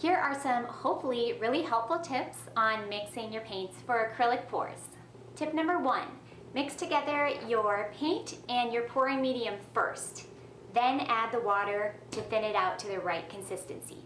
Here are some hopefully really helpful tips on mixing your paints for acrylic pours. Tip number 1, mix together your paint and your pouring medium first, then add the water to thin it out to the right consistency.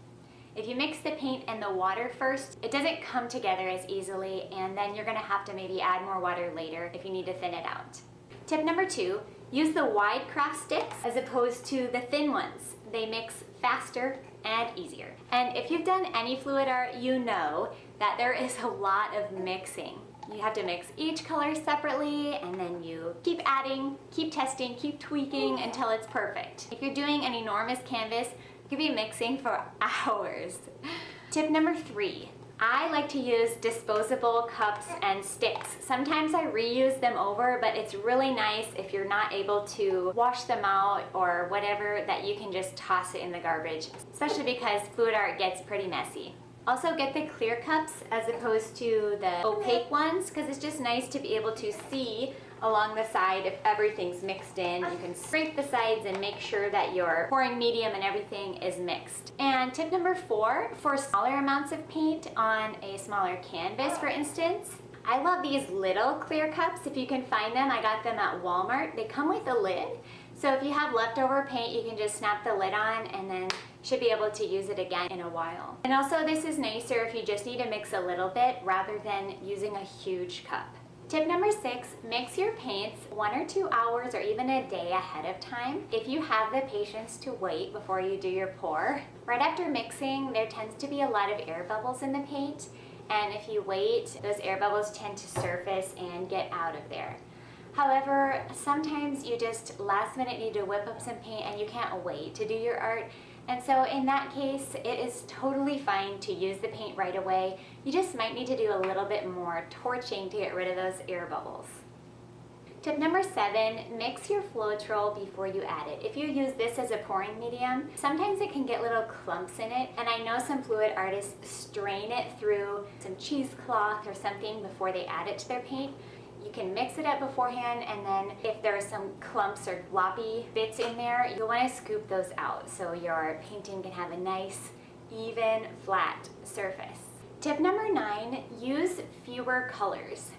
If you mix the paint and the water first, it doesn't come together as easily, and then you're going to have to maybe add more water later if you need to thin it out. Tip number 2, use the wide craft sticks as opposed to the thin ones. They mix faster and easier. And if you've done any fluid art, you know that there is a lot of mixing. You have to mix each color separately, and then you keep adding, keep testing, keep tweaking until it's perfect. If you're doing an enormous canvas, you could be mixing for hours. Tip number 3, I like to use disposable cups and sticks. Sometimes I reuse them over, but it's really nice if you're not able to wash them out or whatever, that you can just toss it in the garbage, especially because fluid art gets pretty messy. Also get the clear cups as opposed to the opaque ones, because it's just nice to be able to see along the side if everything's mixed in. You can scrape the sides and make sure that your pouring medium and everything is mixed. And tip number 4, for smaller amounts of paint on a smaller canvas, for instance, I love these little clear cups. If you can find them, I got them at Walmart. They come with a lid, so if you have leftover paint, you can just snap the lid on and then should be able to use it again in a while. And also, this is nicer if you just need to mix a little bit rather than using a huge cup. Tip number 6, mix your paints 1 or 2 hours or even a day ahead of time if you have the patience to wait before you do your pour. Right after mixing, there tends to be a lot of air bubbles in the paint, and if you wait, those air bubbles tend to surface and get out of there. However, sometimes you just last minute need to whip up some paint and you can't wait to do your art. And so in that case, it is totally fine to use the paint right away. You just might need to do a little bit more torching to get rid of those air bubbles. Tip number 7, mix your floetrol before you add it. If you use this as a pouring medium, sometimes it can get little clumps in it, and I know some fluid artists strain it through some cheesecloth or something before they add it to their paint. You can mix it up beforehand, and then if there are some clumps or floppy bits in there, you'll want to scoop those out so your painting can have a nice, even, flat surface. Tip number 9, use fewer colors.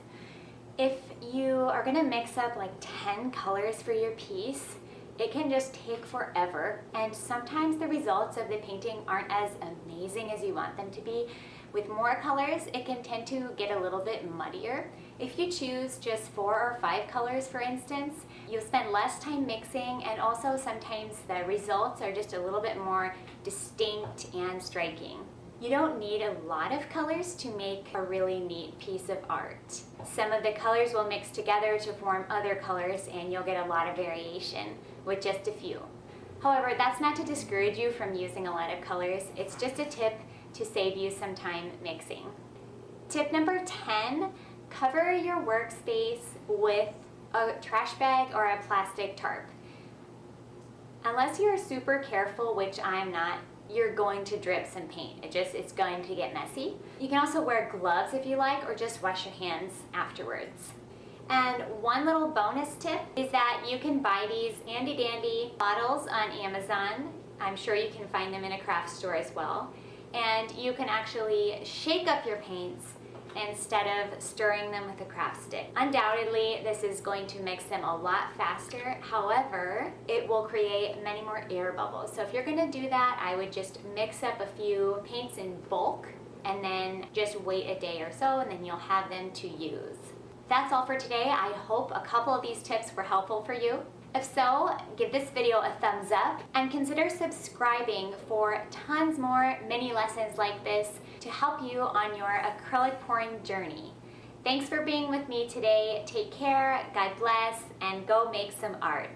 If you are going to mix up like 10 colors for your piece, it can just take forever, and sometimes the results of the painting aren't as amazing as you want them to be. With more colors, it can tend to get a little bit muddier. If you choose just 4 or 5 colors, for instance, you'll spend less time mixing, and also sometimes the results are just a little bit more distinct and striking. You don't need a lot of colors to make a really neat piece of art. Some of the colors will mix together to form other colors, and you'll get a lot of variation with just a few. However, that's not to discourage you from using a lot of colors. It's just a tip to save you some time mixing. Tip number 10, cover your workspace with a trash bag or a plastic tarp. Unless you're super careful, which I'm not, you're going to drip some paint. It's going to get messy. You can also wear gloves if you like, or just wash your hands afterwards. And one little bonus tip is that you can buy these handy dandy bottles on Amazon. I'm sure you can find them in a craft store as well. And you can actually shake up your paints instead of stirring them with a craft stick. Undoubtedly, this is going to mix them a lot faster. However, it will create many more air bubbles. So if you're going to do that, I would just mix up a few paints in bulk and then just wait a day or so, and then you'll have them to use. That's all for today. I hope a couple of these tips were helpful for you. If so, give this video a thumbs up and consider subscribing for tons more mini lessons like this to help you on your acrylic pouring journey. Thanks for being with me today. Take care, God bless, and go make some art.